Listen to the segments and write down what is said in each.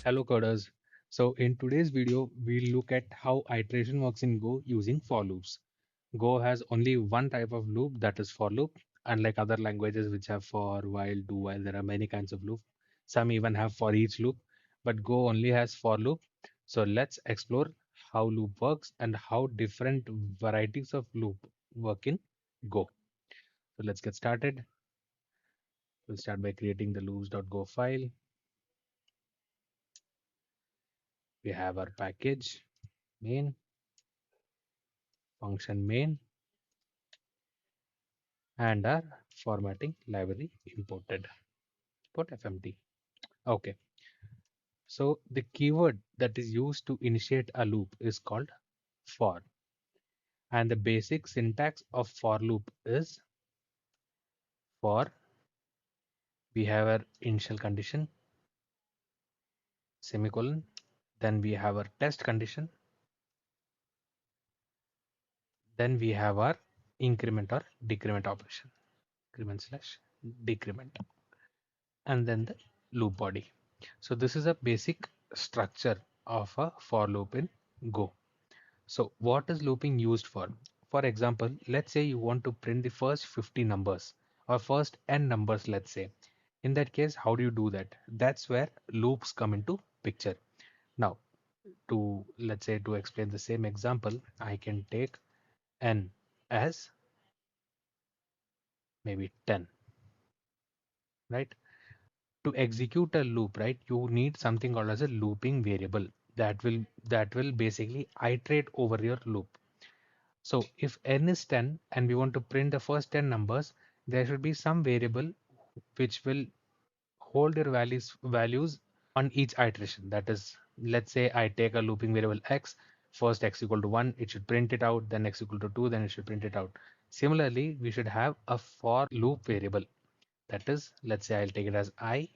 Hello coders. So in today's video, we'll look at how iteration works in Go using for loops. Go has only one type of loop, that is for loop. Unlike other languages which have for, while, do while, there are many kinds of loop. Some even have for each loop, but Go only has for loop. So let's explore how loop works and how different varieties of loop work in Go. So let's get started. We'll start by creating the loops.go file. We have our package main, function main, and our formatting library imported. Import fmt. Okay, so the keyword that is used to initiate a loop is called for, and the basic syntax of for loop is for. We have our initial condition, semicolon, then we have our test condition, then we have our increment or decrement operation, increment slash decrement, and then the loop body. So this is a basic structure of a for loop in Go. So what is looping used for? For example, let's say you want to print the first 50 numbers or first n numbers, let's say. In that case, how do you do that? That's where loops come into picture. Now, to let's say to explain the same example, I can take n as maybe 10, right? To execute a loop, right, you need something called as a looping variable that will basically iterate over your loop. So if n is 10 and we want to print the first 10 numbers, there should be some variable which will hold your values on each iteration. That is, let's say I take a looping variable x, first x equal to 1, it should print it out, then x equal to 2, then it should print it out. Similarly, we should have a for loop variable. That is, let's say I'll take it as I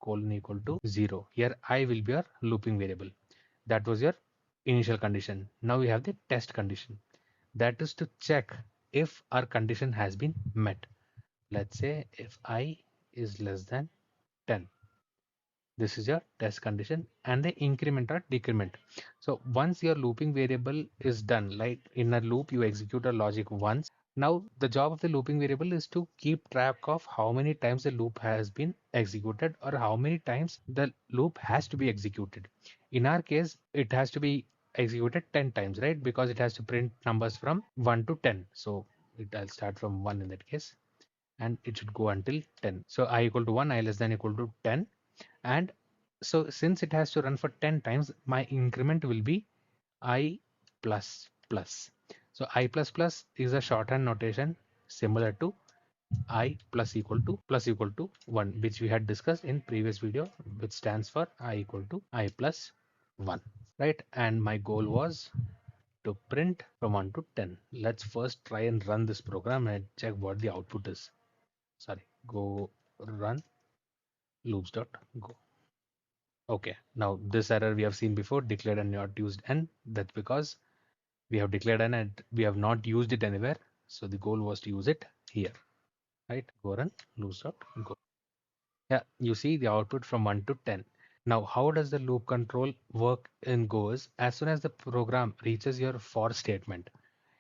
colon equal to 0. Here I will be your looping variable. That was your initial condition. Now we have the test condition. That is to check if our condition has been met. Let's say if I is less than 10. This is your test condition and the increment or decrement. So once your looping variable is done, like in a loop, you execute a logic once. Now the job of the looping variable is to keep track of how many times the loop has been executed or how many times the loop has to be executed. In our case, it has to be executed 10 times, right? Because it has to print numbers from 1 to 10. So I'll start from 1 in that case, and it should go until 10. So I equal to 1, I less than equal to 10. And so since it has to run for 10 times, my increment will be I plus plus. So I plus plus is a shorthand notation similar to I plus equal to 1, which we had discussed in previous video, which stands for I equal to I plus 1, right? And my goal was to print from 1 to 10. Let's first try and run this program and check what the output is. Sorry, go run loops.go. Okay, now this error we have seen before, declared and not used n. That's because we have declared n and we have not used it anywhere. So the goal was to use it here, right? Go run loops.go. Yeah, you see the output from 1 to 10. Now, how does the loop control work in Go is as soon as the program reaches your for statement,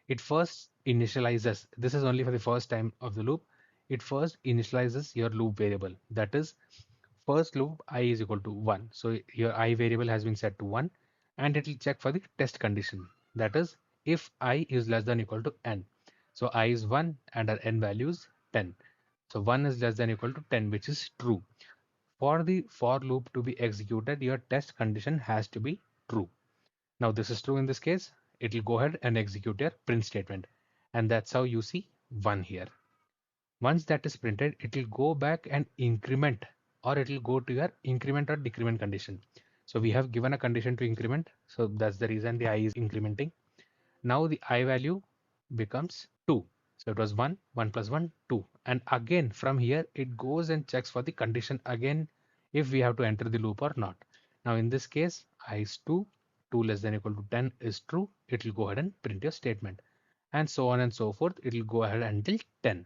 it first initializes. This is only for the first time of the loop. It first initializes your loop variable. That is, first loop I is equal to 1. So your I variable has been set to 1, and it will check for the test condition. That is, if I is less than equal to n. So I is 1 and our n value is 10. So 1 is less than equal to 10, which is true. For the for loop to be executed, your test condition has to be true. Now this is true in this case. It will go ahead and execute your print statement. And that's how you see 1 here. Once that is printed, it will go back and increment, or it will go to your increment or decrement condition. So we have given a condition to increment. So that's the reason the I is incrementing. Now the I value becomes 2. So it was 1, 1 plus 1, 2. And again from here, it goes and checks for the condition again if we have to enter the loop or not. Now in this case, I is 2, 2 less than equal to 10 is true. It will go ahead and print your statement. And so on and so forth. It will go ahead until 10.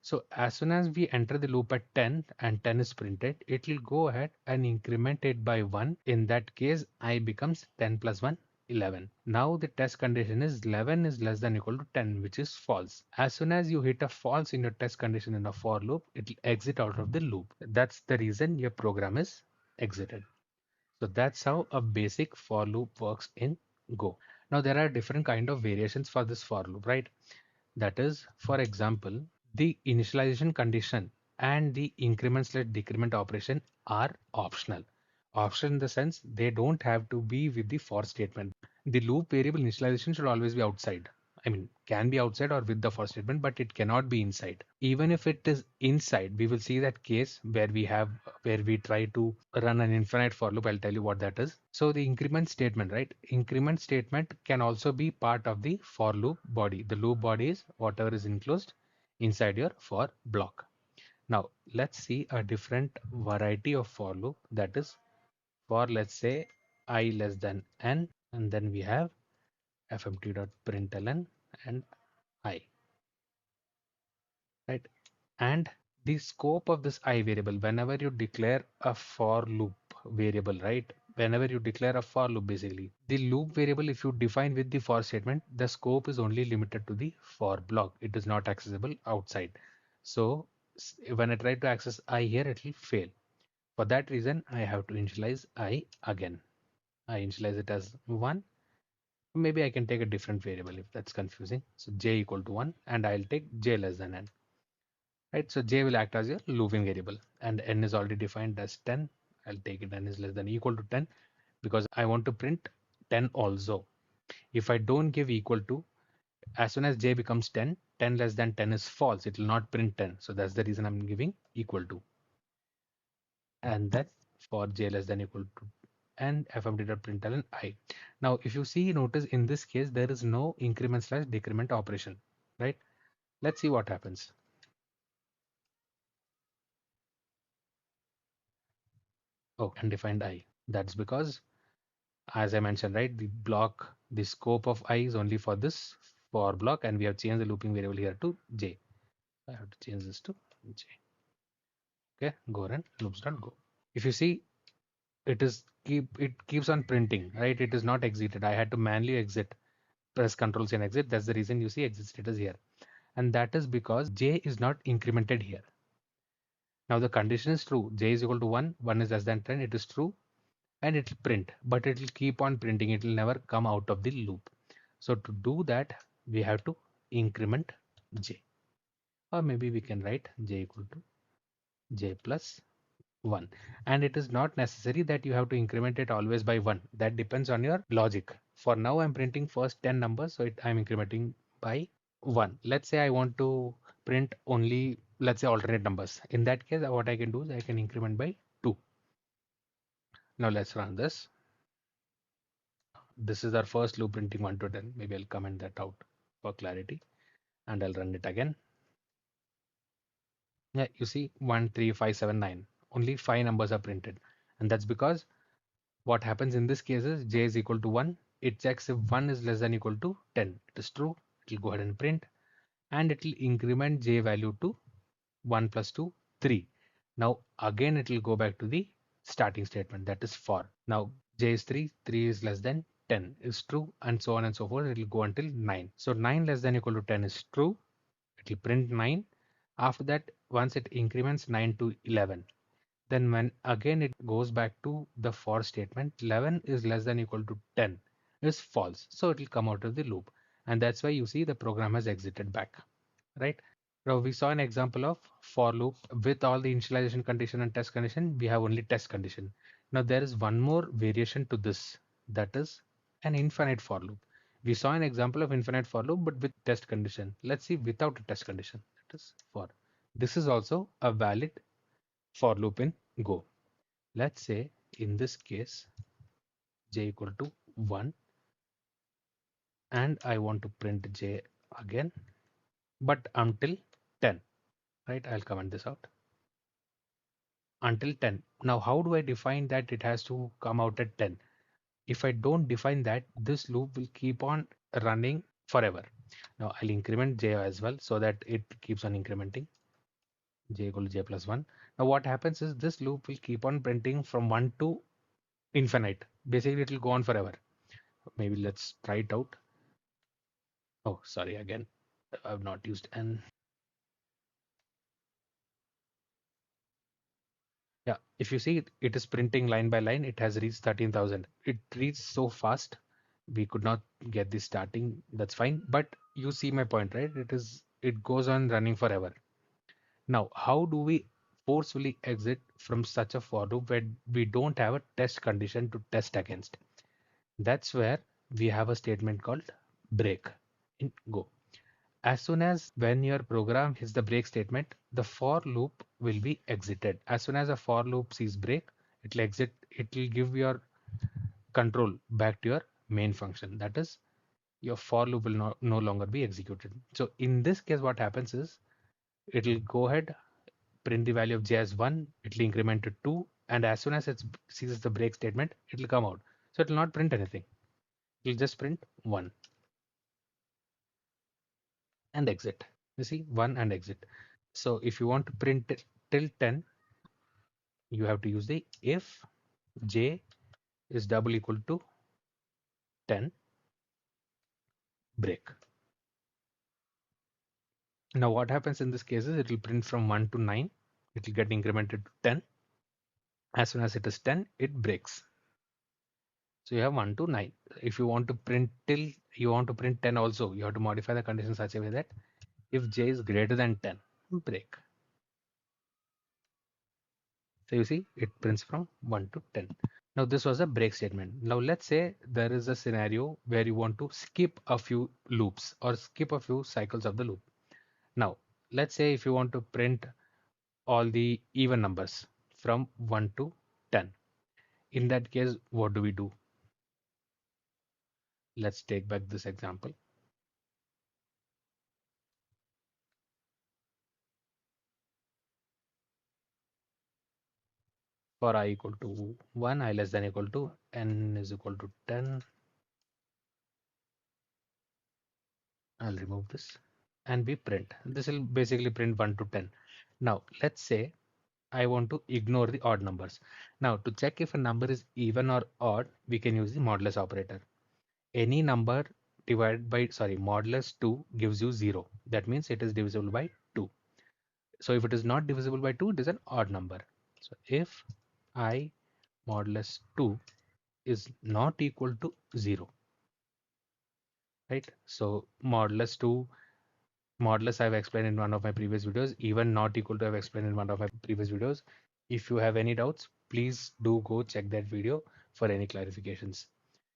So as soon as we enter the loop at 10 and 10 is printed, it will go ahead and increment it by 1. In that case, I becomes 10 plus 1, 11. Now the test condition is 11 is less than equal to 10, which is false. As soon as you hit a false in your test condition in a for loop, it will exit out of the loop. That's the reason your program is exited. So that's how a basic for loop works in Go. Now there are different kind of variations for this for loop, right? That is, for example, the initialization condition and the increment/decrement operation are optional. Optional in the sense they don't have to be with the for statement. The loop variable initialization should always be outside. I mean, can be outside or with the for statement, but it cannot be inside. Even if it is inside, we will see that case where we try to run an infinite for loop. I'll tell you what that is. So the increment statement, right? Increment statement can also be part of the for loop body. The loop body is whatever is enclosed inside your for block. Now let's see a different variety of for loop, that is for, let's say, I less than n, and then we have fmt.println and I, right? And the scope of this I variable, whenever you declare a for loop variable, right? Whenever you declare a for loop, basically, the loop variable, if you define with the for statement, the scope is only limited to the for block. It is not accessible outside. So when I try to access I here, it will fail. For that reason, I have to initialize I again. I initialize it as 1. Maybe I can take a different variable if that's confusing. So j equal to 1, and I'll take j less than n. Right, so j will act as your looping variable, and n is already defined as 10. I'll take it n is less than equal to 10 because I want to print 10 also. If I don't give equal to, as soon as j becomes 10, 10 less than 10 is false. It will not print 10. So that's the reason I'm giving equal to. And then for j less than equal to and fmt.println I. Now, if you see, notice in this case, there is no increment/decrement operation, right? Let's see what happens. Oh, undefined I. That's because, as I mentioned, right, the scope of I is only for this for block, and we have changed the looping variable here to j. I have to change this to j. Okay, go run loops.go. If you see, it keeps on printing, right? It is not exited. I had to manually exit, press Ctrl C and exit. That's the reason you see exit status here. And that is because j is not incremented here. Now the condition is true. J is equal to 1, 1 is less than 10. It is true. And it will print, but it will keep on printing. It will never come out of the loop. So to do that, we have to increment j, or maybe we can write j equal to j plus 1. And it is not necessary that you have to increment it always by 1. That depends on your logic. For now, I'm printing first 10 numbers, so I'm incrementing by 1. Let's say I want to print only, let's say, alternate numbers. In that case, what I can do is I can increment by 2. Now let's run this. This is our first loop printing 1 to 10. Maybe I'll comment that out for clarity, and I'll run it again. Yeah, you see 1, 3, 5, 7, 9. Only 5 numbers are printed. And that's because what happens in this case is j is equal to 1. It checks if 1 is less than equal to 10. It is true. It will go ahead and print, and it will increment j value to 1 plus 2, 3. Now again, it will go back to the starting statement, that is for. Now j is 3, 3 is less than 10 is true, and so on and so forth. It will go until 9. So 9 less than equal to 10 is true. It will print 9. After that, once it increments 9 to 11, then when again it goes back to the for statement, 11 is less than equal to 10 is false. So it will come out of the loop. And that's why you see the program has exited back, right? Now we saw an example of for loop with all the initialization condition and test condition. We have only test condition. Now there is one more variation to this, that is an infinite for loop. We saw an example of infinite for loop, but with test condition. Let's see without a test condition. That is for. This is also a valid for loop in Go. Let's say in this case, j equal to 1, and I want to print j again, but until 10, right? I'll comment this out. Until 10. Now, how do I define that it has to come out at 10? If I don't define that, this loop will keep on running forever. Now, I'll increment j as well so that it keeps on incrementing. j equal to j plus 1. Now what happens is this loop will keep on printing from 1 to infinite. Basically, it will go on forever. Maybe let's try it out. Oh, sorry, again, I've not used n. Yeah, if you see it is printing line by line, it has reached 13,000. It reads so fast, we could not get the starting. That's fine. But you see my point, right? It goes on running forever. Now, how do we forcefully exit from such a for loop where we don't have a test condition to test against? That's where we have a statement called break in Go. As soon as when your program hits the break statement, the for loop will be exited. As soon as a for loop sees break, it will exit, it will give your control back to your main function. That is, your for loop will no longer be executed. So in this case, what happens is it will go ahead, print the value of j as 1, it will increment to 2, and as soon as it sees the break statement, it will come out. So it will not print anything. It will just print 1 and exit. You see, 1 and exit. So if you want to print it till 10, you have to use the if j is double equal to 10 break. Now what happens in this case is it will print from 1 to 9. It will get incremented to 10. As soon as it is 10, it breaks. So you have 1 to 9. If you want to print till you want to print 10 also, you have to modify the condition such a way that if j is greater than 10, break. So you see it prints from 1 to 10. Now this was a break statement. Now let's say there is a scenario where you want to skip a few loops or skip a few cycles of the loop. Now let's say if you want to print all the even numbers from 1 to 10. In that case, what do we do? Let's take back this example. For I equal to 1, I less than equal to n is equal to 10. I'll remove this and we print. This will basically print 1 to 10. Now let's say I want to ignore the odd numbers. Now to check if a number is even or odd, we can use the modulus operator. Any number divided by, sorry, modulus 2 gives you 0. That means it is divisible by 2. So if it is not divisible by 2, it is an odd number. So if I modulus 2 is not equal to 0, right? So modulus 2, modulus I've explained in one of my previous videos, even not equal to I've explained in one of my previous videos. If you have any doubts, please do go check that video for any clarifications.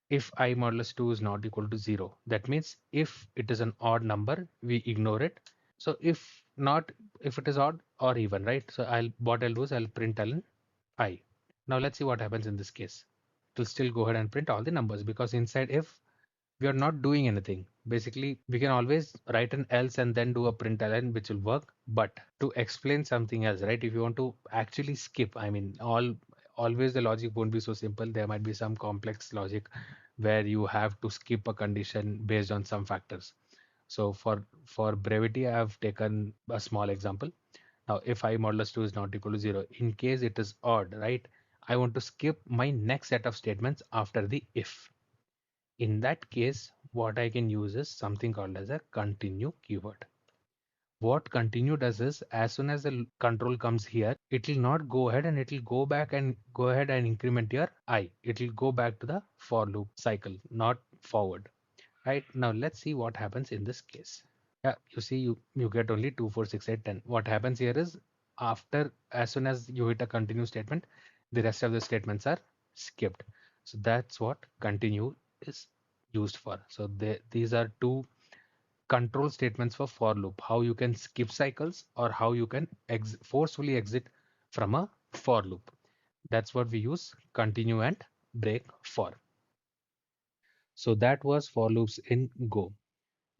If I modulus 2 is not equal to 0, that means if it is an odd number, we ignore it. So if not, if it is odd or even, right? So what I'll do is I'll print ln I. Now let's see what happens in this case. It will still go ahead and print all the numbers because inside if we are not doing anything. Basically, we can always write an else and then do a println which will work. But to explain something else, right? If you want to actually skip, I mean, always the logic won't be so simple. There might be some complex logic where you have to skip a condition based on some factors. So for brevity, I have taken a small example. Now, if I modulus 2 is not equal to 0, in case it is odd, right? I want to skip my next set of statements after the if. In that case, what I can use is something called as a continue keyword. What continue does is as soon as the control comes here, it will not go ahead and it will go back and go ahead and increment your I. It will go back to the for loop cycle, not forward. Right now, let's see what happens in this case. Yeah, you see, you get only 2, 4, 6, 8, 10. What happens here is after as soon as you hit a continue statement, the rest of the statements are skipped. So that's what continue is used for. So these are two control statements for loop. How you can skip cycles or how you can forcefully exit from a for loop. That's what we use continue and break for. So that was for loops in Go.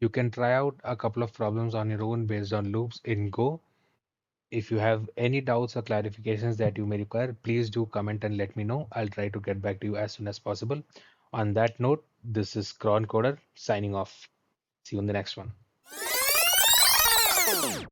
You can try out a couple of problems on your own based on loops in Go. If you have any doubts or clarifications that you may require, please do comment and let me know. I'll try to get back to you as soon as possible. On that note, this is Cron Coder signing off. See you in the next one.